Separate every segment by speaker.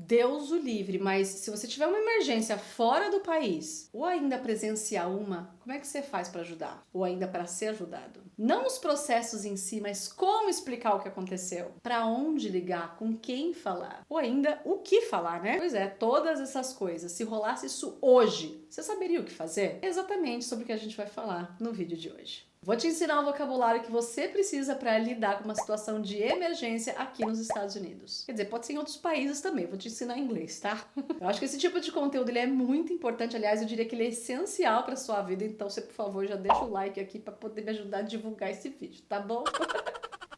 Speaker 1: Deus o livre, mas se você tiver uma emergência fora do país, ou ainda presenciar uma, como é que você faz para ajudar? Ou ainda para ser ajudado? Não os processos em si, mas como explicar o que aconteceu? Para onde ligar? Com quem falar? Ou ainda o que falar, né? Pois é, todas essas coisas. Se rolasse isso hoje, você saberia o que fazer? É exatamente sobre o que a gente vai falar no vídeo de hoje. Vou te ensinar o vocabulário que você precisa para lidar com uma situação de emergência aqui nos Estados Unidos. Quer dizer, pode ser em outros países também, vou te ensinar inglês, tá? Eu acho que esse tipo de conteúdo ele é muito importante, aliás, eu diria que ele é essencial para sua vida, então você, por favor, já deixa o like aqui para poder me ajudar a divulgar esse vídeo, tá bom?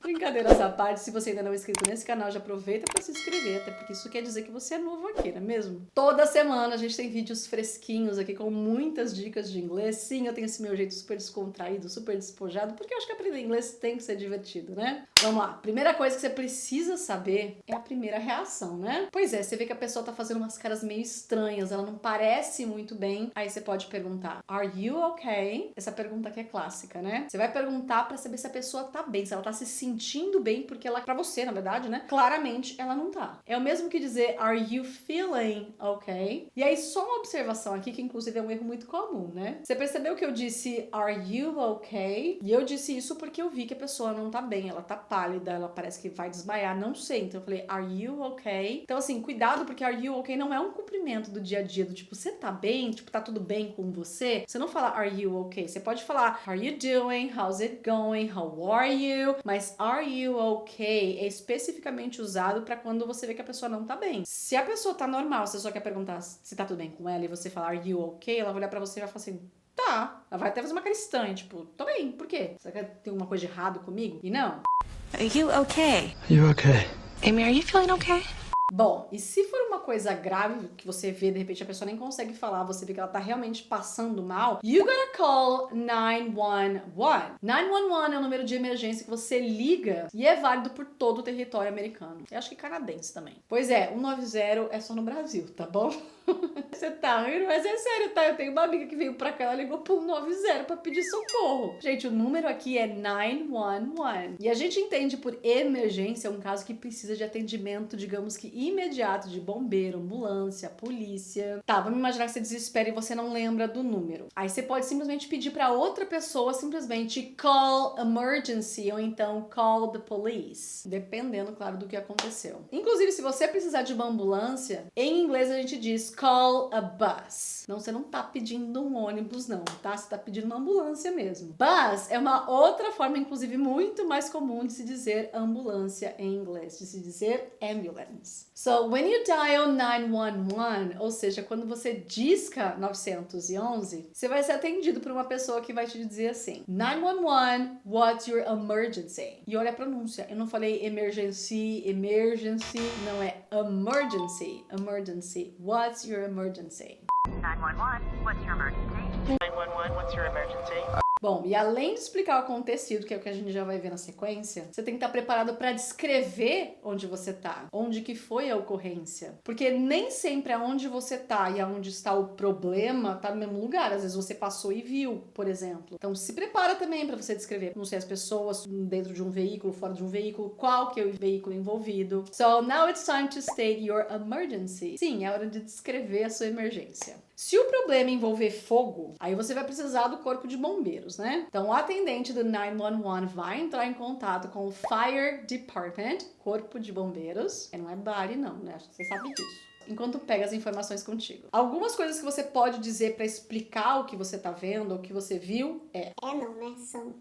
Speaker 1: Brincadeiras à parte, se você ainda não é inscrito nesse canal, já aproveita para se inscrever, até porque isso quer dizer que você é novo aqui, não é mesmo? Toda semana a gente tem vídeos fresquinhos aqui com muitas dicas de inglês. Sim, eu tenho esse meu jeito super descontraído, super despojado, porque eu acho que aprender inglês tem que ser divertido, né? Vamos lá, primeira coisa que você precisa saber é a primeira reação, né? Pois é, você vê que a pessoa tá fazendo umas caras meio estranhas, ela não parece muito bem, aí você pode perguntar, Are you okay? Essa pergunta aqui é clássica, né? Você vai perguntar pra saber se a pessoa tá bem, se ela tá se sentindo bem, porque ela, pra você, na verdade, né? Claramente ela não tá. É o mesmo que dizer, Are you feeling okay? E aí, só uma observação aqui, que inclusive é um erro muito comum, né? Você percebeu que eu disse, Are you okay? E eu disse isso porque eu vi que a pessoa não tá bem, ela tá pálida, ela parece que vai desmaiar, não sei. Então eu falei, Are you okay? Então assim, cuidado, porque Are you okay não é um cumprimento do dia a dia, do tipo, você tá bem? Tipo, tá tudo bem com você? Você não fala Are you okay? Você pode falar How are you doing? How's it going? How are you? Mas Are you okay é especificamente usado pra quando você vê que a pessoa não tá bem. Se a pessoa tá normal, você só quer perguntar se tá tudo bem com ela e você falar Are you okay? Ela vai olhar pra você e vai falar assim, tá. Ela vai até fazer uma cara estranha, tipo, tô bem, por quê? Você quer ter alguma coisa de errado comigo? E não.
Speaker 2: Are you okay?
Speaker 3: Are you okay?
Speaker 2: Amy, are you feeling okay?
Speaker 1: Bom, e se for uma coisa grave que você vê, de repente a pessoa nem consegue falar, você vê que ela tá realmente passando mal, you gotta call 911. 911 é o número de emergência que você liga e é válido por todo o território americano. Eu acho que canadense também. Pois é, 190 é só no Brasil, tá bom? Você tá rindo, mas é sério, tá? Eu tenho uma amiga que veio pra cá, ela ligou pro 190 pra pedir socorro. Gente, o número aqui é 911. E a gente entende por emergência um caso que precisa de atendimento, digamos que imediato, de bombeiro, ambulância, polícia. Tá, vamos imaginar que você desespera e você não lembra do número. Aí você pode simplesmente pedir pra outra pessoa simplesmente call emergency ou então call the police. Dependendo, claro, do que aconteceu. Inclusive, se você precisar de uma ambulância, em inglês a gente diz call a bus. Não, você não tá pedindo um ônibus não, tá? Você tá pedindo uma ambulância mesmo. Bus é uma outra forma, inclusive, muito mais comum de se dizer ambulância em inglês, de se dizer ambulance. So, when you dial 911, ou seja, quando você disca 911, você vai ser atendido por uma pessoa que vai te dizer assim, 911, what's your emergency? E olha a pronúncia, eu não falei emergency, não é emergency, emergency. What's your emergency?
Speaker 4: 911, what's your emergency?
Speaker 5: 911, what's your emergency?
Speaker 1: Bom, e além de explicar o acontecido, que é o que a gente já vai ver na sequência, você tem que estar preparado para descrever onde você tá, onde que foi a ocorrência. Porque nem sempre aonde você tá e aonde está o problema tá no mesmo lugar. Às vezes você passou e viu, por exemplo. Então se prepara também para você descrever, não sei, as pessoas dentro de um veículo, fora de um veículo, qual que é o veículo envolvido. So now it's time to state your emergency. Sim, é hora de descrever a sua emergência. Se o problema envolver fogo, aí você vai precisar do corpo de bombeiros, né? Então, o atendente do 911 vai entrar em contato com o Fire Department, corpo de bombeiros. Não é body, não, né? Acho que você sabe disso. Enquanto pega as informações contigo. Algumas coisas que você pode dizer para explicar o que você tá vendo, o que você viu, é...
Speaker 6: É não, né? São...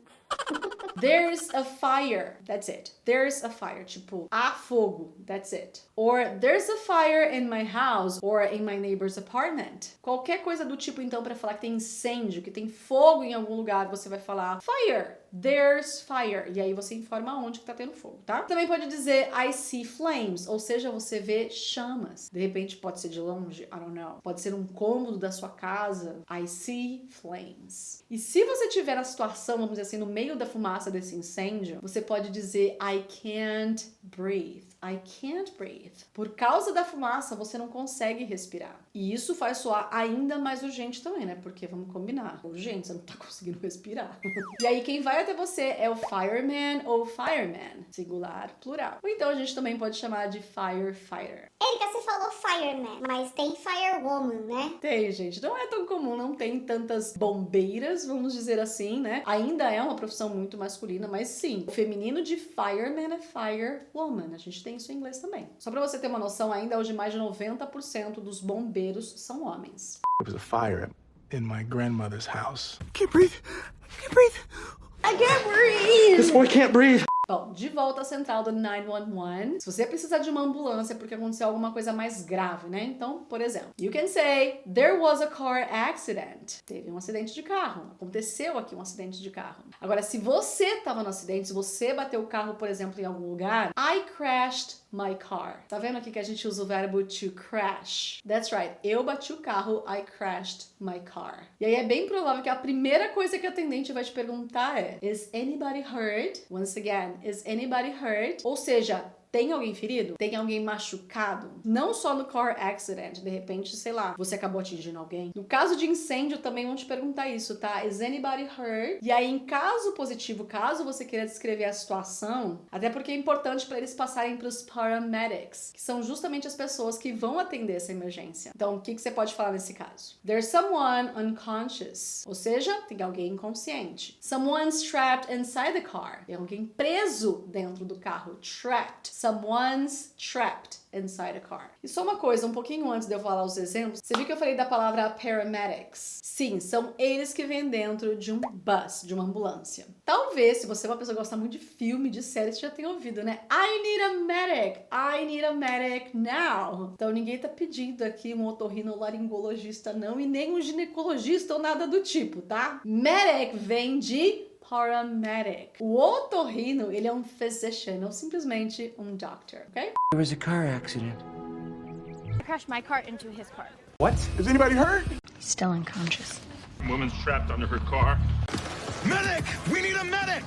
Speaker 1: There's a fire. That's it. There's a fire. Tipo, há fogo. That's it. Or there's a fire in my house or in my neighbor's apartment. Qualquer coisa do tipo, então, para falar que tem incêndio, que tem fogo em algum lugar, você vai falar fire. There's fire. E aí você informa onde que tá tendo fogo, tá? Também pode dizer I see flames, ou seja, você vê chamas. De repente pode ser de longe, I don't know. Pode ser um cômodo da sua casa. I see flames. E se você tiver na situação, vamos dizer assim, no meio da fumaça desse incêndio, você pode dizer I can't breathe. I can't breathe. Por causa da fumaça, você não consegue respirar. E isso faz soar ainda mais urgente também, né? Porque, vamos combinar, urgente, você não tá conseguindo respirar. E aí, quem vai até você é o fireman ou fireman, singular, plural. Ou então, a gente também pode chamar de firefighter.
Speaker 3: Erika, você falou fireman, mas tem firewoman, né?
Speaker 1: Tem, gente. Não é tão comum, não tem tantas bombeiras, vamos dizer assim, né? Ainda é uma profissão muito masculina, mas sim, o feminino de fireman é firewoman. A gente tem isso em inglês também. Só pra você ter uma noção, ainda hoje mais de 90% dos bombeiros são homens.
Speaker 6: There was a fire in my grandmother's house.
Speaker 2: Can't breathe. Can't breathe.
Speaker 1: I can't breathe!
Speaker 6: This boy can't breathe.
Speaker 1: Bom, de volta à central do 911, se você precisar de uma ambulância porque aconteceu alguma coisa mais grave, né? Então, por exemplo, you can say, there was a car accident. Teve um acidente de carro. Aconteceu aqui um acidente de carro. Agora, se você estava no acidente, se você bateu o carro, por exemplo, em algum lugar, I crashed my car. Tá vendo aqui que a gente usa o verbo to crash? That's right. Eu bati o carro, I crashed my car. E aí é bem provável que a primeira coisa que a atendente vai te perguntar é, is anybody hurt? Once again, is anybody hurt? Ou seja, tem alguém ferido? Tem alguém machucado? Não só no car accident, de repente, sei lá, você acabou atingindo alguém. No caso de incêndio, também vão te perguntar isso, tá? Is anybody hurt? E aí, em caso positivo, caso você queira descrever a situação, até porque é importante para eles passarem para os paramedics, que são justamente as pessoas que vão atender essa emergência. Então, o que você pode falar nesse caso? There's someone unconscious. Ou seja, tem alguém inconsciente. Someone's trapped inside the car. Tem alguém preso dentro do carro. Trapped. Someone's trapped inside a car. E só uma coisa, um pouquinho antes de eu falar os exemplos, você viu que eu falei da palavra paramedics? Sim, são eles que vêm dentro de um bus, de uma ambulância. Talvez, se você é uma pessoa que gosta muito de filme, de série, você já tenha ouvido, né? I need a medic! I need a medic now! Então ninguém tá pedindo aqui um otorrinolaringologista não, e nem um ginecologista ou nada do tipo, tá? Medic vem de paramedic. O otorrino, ele é um physician, ou simplesmente um doctor, ok?
Speaker 7: There was a car accident.
Speaker 8: I crashed my car into his car.
Speaker 6: What? Is anybody hurt?
Speaker 2: He's still unconscious.
Speaker 9: Woman's trapped under her car.
Speaker 6: Medic! We need a medic!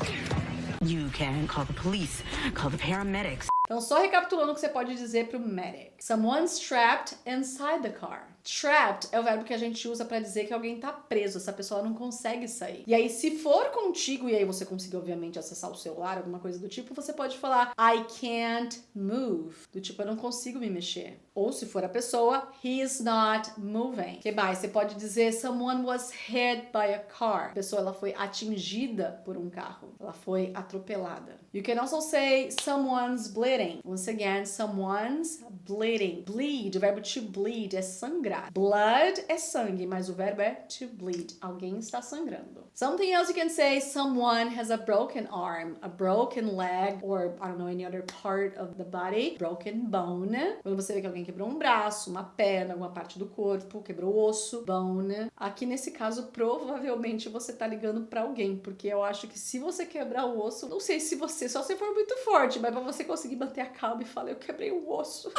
Speaker 2: You can call the police, call the paramedics.
Speaker 1: Então, só recapitulando o que você pode dizer pro medic. Someone's trapped inside the car. Trapped é o verbo que a gente usa pra dizer que alguém tá preso, essa pessoa não consegue sair. E aí, se for contigo, e aí você conseguir, obviamente, acessar o celular, alguma coisa do tipo, você pode falar I can't move. Do tipo, eu não consigo me mexer. Ou, se for a pessoa, he is not moving. Que mais? Você pode dizer someone was hit by a car. A pessoa, ela foi atingida por um carro. Ela foi atropelada. You can also say someone's bleeding. Once again, someone's bleeding. Bleed, o verbo to bleed é sangrar. Blood é sangue, mas o verbo é to bleed. Alguém está sangrando. Something else you can say, someone has a broken arm, a broken leg, or I don't know, any other part of the body. Broken bone. Quando você vê que alguém quebrou um braço, uma perna, alguma parte do corpo, quebrou o osso, bone. Aqui nesse caso, provavelmente você tá ligando pra alguém, porque eu acho que se você quebrar o osso, não sei se você, só se for muito forte, mas pra você conseguir manter a calma e falar, eu quebrei o osso.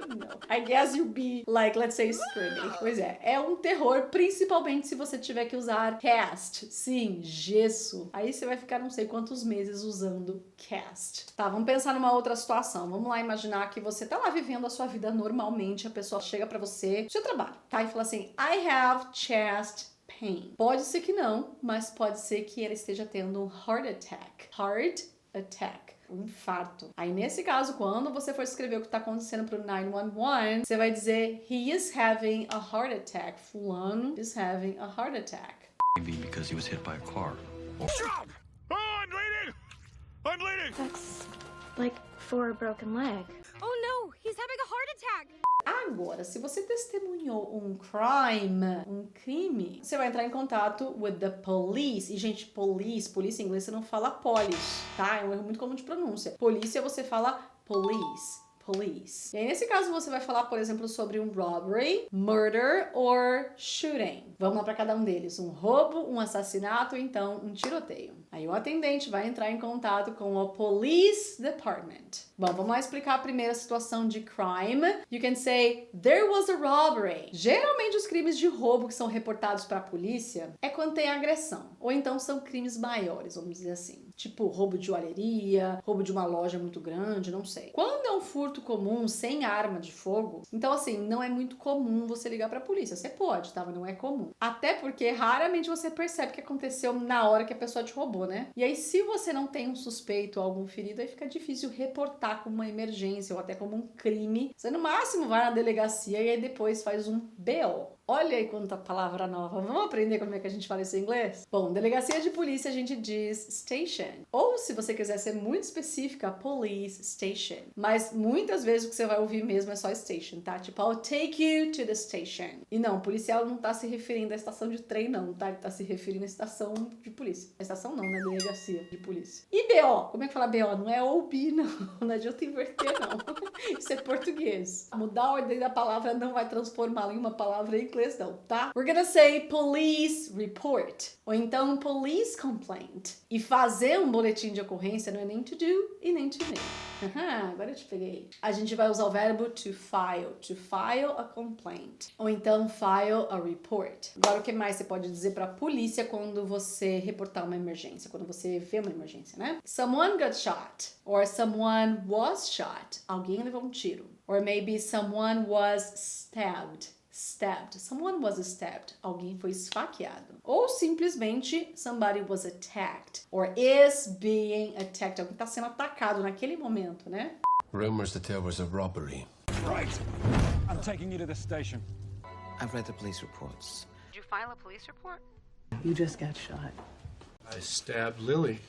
Speaker 1: Não. I guess you'll be like, let's say, screaming. Pois é um terror, principalmente se você tiver que usar cast. Sim, gesso. Aí você vai ficar não sei quantos meses usando cast. Tá, vamos pensar numa outra situação. Vamos lá imaginar que você tá lá vivendo a sua vida normalmente, a pessoa chega pra você, seu trabalho, tá? E fala assim, I have chest pain. Pode ser que não, mas pode ser que ela esteja tendo um heart attack. Heart attack. Um infarto. Aí, nesse caso, quando você for escrever o que tá acontecendo pro 911, você vai dizer he is having a heart attack. Fulano is having a heart attack.
Speaker 7: Maybe because he was hit by a car.
Speaker 9: Stop! Oh, I'm bleeding! I'm bleeding!
Speaker 8: That's like for a broken leg. Oh no, he's having a heart attack!
Speaker 1: Agora, se você testemunhou um crime, você vai entrar em contato with the police. E, gente, polícia em inglês você não fala police, tá? É um erro muito comum de pronúncia. Polícia você fala police. E aí, nesse caso, você vai falar, por exemplo, sobre um robbery, murder or shooting. Vamos lá para cada um deles. Um roubo, um assassinato, ou então um tiroteio. Aí o atendente vai entrar em contato com o police department. Bom, vamos lá explicar a primeira situação de crime. You can say, there was a robbery. Geralmente os crimes de roubo que são reportados para a polícia é quando tem agressão. Ou então são crimes maiores, vamos dizer assim. Tipo roubo de joalheria, roubo de uma loja muito grande, não sei. Quando é um furto comum, sem arma de fogo, então assim, não é muito comum você ligar pra polícia. Você pode, tá? Mas não é comum. Até porque raramente você percebe que aconteceu na hora que a pessoa te roubou, né? E aí, se você não tem um suspeito ou algum ferido, aí fica difícil reportar como uma emergência ou até como um crime. Você no máximo vai na delegacia e aí depois faz um BO. Olha aí quanta palavra nova. Vamos aprender como é que a gente fala isso em inglês? Bom, delegacia de polícia a gente diz station. Ou se você quiser ser muito específica, police station. Mas muitas vezes o que você vai ouvir mesmo é só station, tá? Tipo, I'll take you to the station. E não, o policial não tá se referindo à estação de trem não, tá? Ele tá se referindo à estação de polícia. A estação não, né? Delegacia de polícia. E BO? Como é que fala BO? Não é OB, não. Não adianta inverter, não. Isso é português. Mudar a ordem da palavra não vai transformá-la em uma palavra em inglês não, tá? We're gonna say police report. Ou então police complaint. E fazer um boletim de ocorrência não é nem to do e nem to make. Agora eu te peguei. A gente vai usar o verbo to file a complaint. Ou então file a report. Agora o que mais você pode dizer pra polícia quando você reportar uma emergência, quando você vê uma emergência, né? Someone got shot. Or someone was shot. Alguém levou um tiro. Or maybe someone was stabbed. Someone was stabbed. Alguém foi esfaqueado. Ou simplesmente somebody was attacked. Or is being attacked. Alguém está sendo atacado naquele momento, né?
Speaker 10: Rumors that there was a robbery.
Speaker 9: Right. I'm taking you to the station.
Speaker 7: I've read the police reports.
Speaker 4: Did you file a police report?
Speaker 2: You just got shot.
Speaker 9: I stabbed Lily.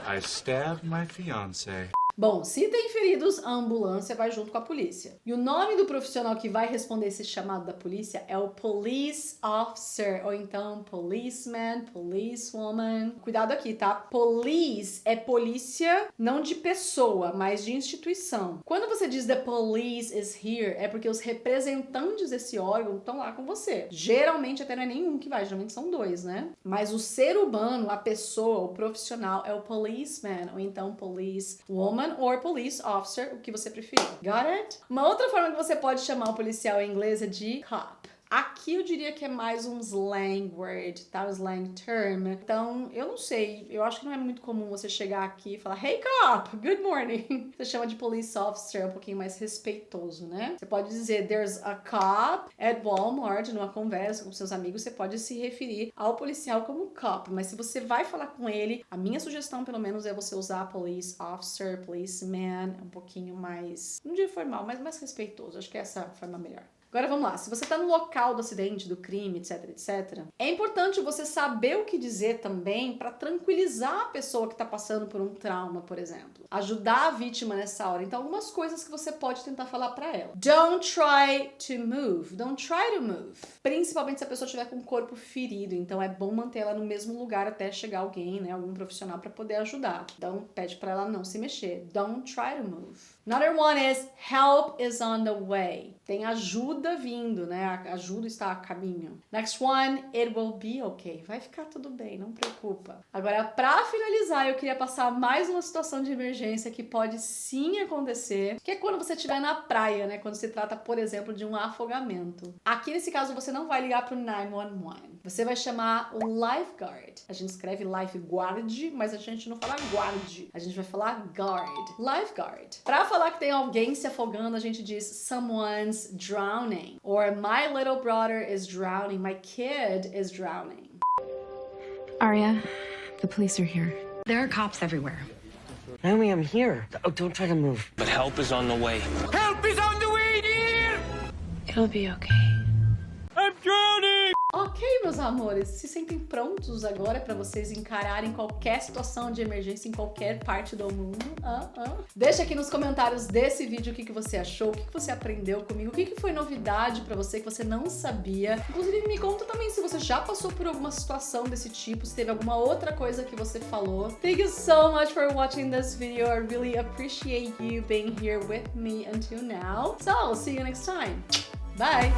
Speaker 9: I stabbed my fiancé.
Speaker 1: Bom, se tem feridos, a ambulância vai junto com a polícia. E o nome do profissional que vai responder esse chamado da polícia é o police officer, ou então policeman, policewoman. Cuidado aqui, tá? Police é polícia não de pessoa, mas de instituição. Quando você diz the police is here, é porque os representantes desse órgão estão lá com você. Geralmente até não é nenhum que vai, geralmente são dois, né? Mas o ser humano, a pessoa, o profissional é o policeman, ou então policewoman, or police officer, o que você preferir. Got it? Uma outra forma que você pode chamar o policial em inglês é de cop. Aqui eu diria que é mais um slang word, tá? Um slang term. Então, eu não sei. Eu acho que não é muito comum você chegar aqui e falar Hey cop, good morning. Você chama de police officer, é um pouquinho mais respeitoso, né? Você pode dizer There's a cop at Walmart, numa conversa com seus amigos, você pode se referir ao policial como cop. Mas se você vai falar com ele, a minha sugestão, pelo menos, é você usar police officer, policeman, um pouquinho mais, não digo formal, mas mais respeitoso. Acho que essa é a forma melhor. Agora vamos lá, se você está no local do acidente, do crime, etc, etc, é importante você saber o que dizer também para tranquilizar a pessoa que está passando por um trauma, por exemplo. Ajudar a vítima nessa hora. Então, algumas coisas que você pode tentar falar para ela. Don't try to move. Don't try to move. Principalmente se a pessoa estiver com o corpo ferido. Então, é bom manter ela no mesmo lugar até chegar alguém, né, algum profissional para poder ajudar. Então, pede para ela não se mexer. Don't try to move. Another one is help is on the way. Tem ajuda vindo, né? A ajuda está a caminho. Next one, it will be okay. Vai ficar tudo bem, não preocupa. Agora, para finalizar, eu queria passar mais uma situação de emergência que pode sim acontecer, que é quando você estiver na praia, né? Quando se trata, por exemplo, de um afogamento. Aqui, nesse caso, você não vai ligar pro 911. Você vai chamar o lifeguard. A gente escreve lifeguard, mas a gente não fala guard. A gente vai falar guard. Lifeguard. Para falar que tem alguém se afogando, a gente diz someone's drowning. Or my little brother is drowning. My kid is drowning.
Speaker 8: Arya, the police are here.
Speaker 2: There are cops everywhere.
Speaker 7: Naomi, I'm here. Oh, don't try to move.
Speaker 10: But help is on the way.
Speaker 6: Help is on the way, dear!
Speaker 8: It'll be okay.
Speaker 9: I'm drowning!
Speaker 1: Ok, meus amores, se sentem prontos agora para vocês encararem qualquer situação de emergência em qualquer parte do mundo? Deixa aqui nos comentários desse vídeo o que você achou, o que você aprendeu comigo, o que foi novidade para você que você não sabia. Inclusive, me conta também se você já passou por alguma situação desse tipo, se teve alguma outra coisa que você falou. Thank you so much for watching this video. I really appreciate you being here with me until now. So, I'll see you next time. Bye!